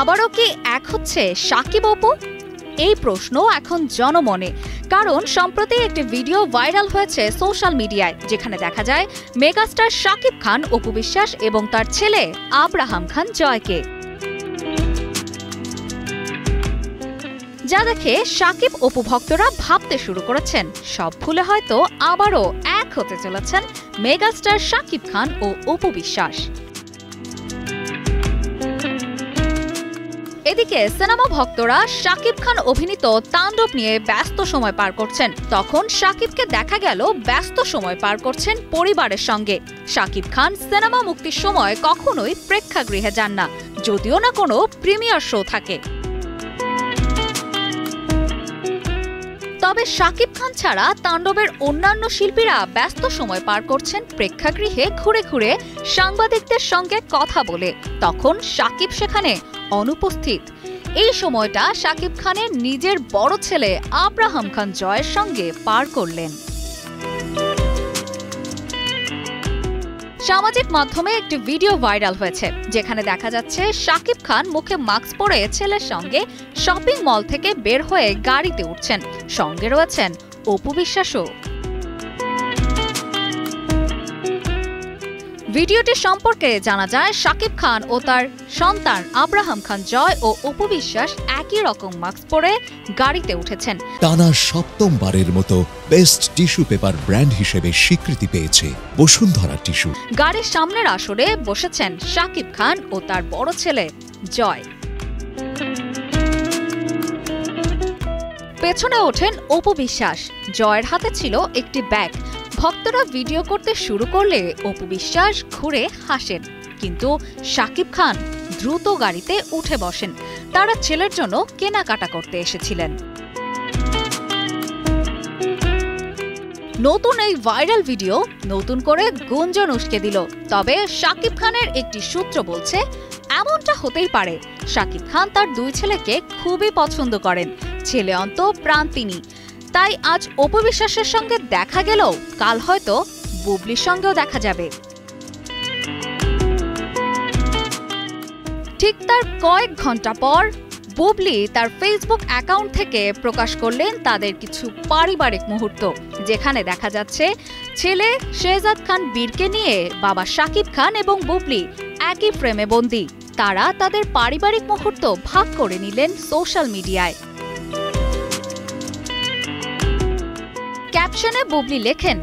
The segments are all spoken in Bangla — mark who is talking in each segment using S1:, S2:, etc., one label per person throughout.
S1: আবারও কি এক হচ্ছে সাকিব অপু? এই প্রশ্ন এখন জনমনে, কারণ সম্প্রতি একটি ভিডিও ভাইরাল হয়েছে সোশ্যাল মিডিয়ায়, যেখানে দেখা যায় মেগাস্টার শাকিব খান, অপু বিশ্বাস এবং তার ছেলে আব্রাহাম খান জয়কে। যা দেখে শাকিব অপু ভক্তরা ভাবতে শুরু করেছেন সব ভুলে হয়তো আবারও এক হতে চলেছেন মেগাস্টার শাকিব খান ও অপু বিশ্বাস। এদিকে সিনেমা ভক্তরা শাকিব খান অভিনীত তাণ্ডব নিয়ে ব্যস্ত সময় পার করছেন। তখন শাকিবকে দেখা গেল ব্যস্ত সময় পার করছেন পরিবারের সঙ্গে। শাকিব খান সিনেমা মুক্তির সময় কখনোই প্রেক্ষাগৃহে যান না, যদিও না কোনো প্রিমিয়ার শো থাকে। তবে শাকিব খান ছাড়া তাণ্ডবের অন্যান্য শিল্পীরা ব্যস্ত সময় পার করছেন প্রেক্ষাগৃহে ঘুরে ঘুরে সাংবাদিকদের সঙ্গে কথা বলে। তখন শাকিব সেখানে অনুপস্থিত। এই সময়টা শাকিব খানের নিজের বড় ছেলে আব্রাহাম খান জয়ের সঙ্গে পার করলেন। সামাজিক মাধ্যমে একটি ভিডিও ভাইরাল হয়েছে, যেখানে দেখা যাচ্ছে শাকিব খান মুখে মাস্ক পরে ছেলের সঙ্গে শপিং মল থেকে বের হয়ে গাড়িতে উঠছেন। সঙ্গে রয়েছেন অপু বিশ্বাসও। ভিডিওটি সম্পর্কে জানা যায়, শাকিব খান ও তার সন্তান আব্রাহাম খান জয় ও অপু বিশ্বাস একই রকম মাস্ক পরে গাড়িতে উঠেছেন।
S2: টানা সপ্তমবারের মতো বেস্ট টিস্যু পেপার ব্র্যান্ড হিসেবে স্বীকৃতি পেয়েছে বসুন্ধরা টিস্যু।
S1: গাড়ির সামনের আসরে বসেছেন শাকিব খান ও তার বড় ছেলে জয়। পেছনে ওঠেন অপু বিশ্বাস। জয়ের হাতে ছিল একটি ব্যাগ। ভক্তরা ভিডিও করতে শুরু করলে অপু বিশ্বাস ঘুরে হাসেন, কিন্তু শাকিব খান দ্রুত গাড়িতে উঠে বসেন। তারা ছেলের জন্য কেনাকাটা করতে এসেছিলেন। নতুন এই ভাইরাল ভিডিও নতুন করে গুঞ্জন উস্কে দিল। তবে শাকিব খানের একটি সূত্র বলছে, এমনটা হতেই পারে। শাকিব খান তার দুই ছেলেকে খুবই পছন্দ করেন। ছেলে অন্ত প্রাণ তিনি। তাই আজ অপু বিশ্বাসের সঙ্গে দেখা গেলেও কাল হয়তো বুবলির সঙ্গেও দেখা যাবে। ঠিক তার কয়েক ঘন্টা পর বুবলি তার ফেসবুক অ্যাকাউন্ট থেকে প্রকাশ করলেন তাদের কিছু পারিবারিক মুহূর্ত, যেখানে দেখা যাচ্ছে ছেলে শেহজাদ খান বীরকে নিয়ে বাবা শাকিব খান এবং বুবলি একই ফ্রেমে বন্দী। তারা তাদের পারিবারিক মুহূর্ত ভাগ করে নিলেন সোশ্যাল মিডিয়ায়। ক্যাপশনে বুবলি লেখেন,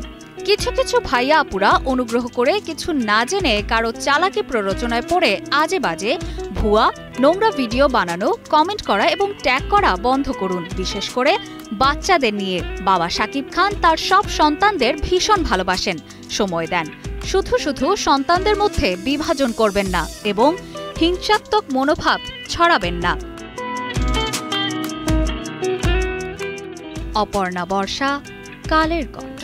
S1: কিছু কিছু ভাইয়া আপুরা অনুগ্রহ করে কিছু না জেনে কারো চালাকি প্ররোচনায় পড়ে আজে বাজে ভুয়া নোংরা ভিডিও বানানো, কমেন্ট করা এবং ট্যাগ করা বন্ধ করুন। বিশেষ করে বাচ্চাদের নিয়ে। বাবা শাকিব খান তার সব সন্তানদের ভীষণ ভালোবাসেন, সময় দেন। শুধু শুধু সন্তানদের মধ্যে বিভাজন করবেন না এবং হিংসাত্মক মনোভাব ছড়াবেন না। অপর্ণা বর্ষা, কালের কণ্ঠ।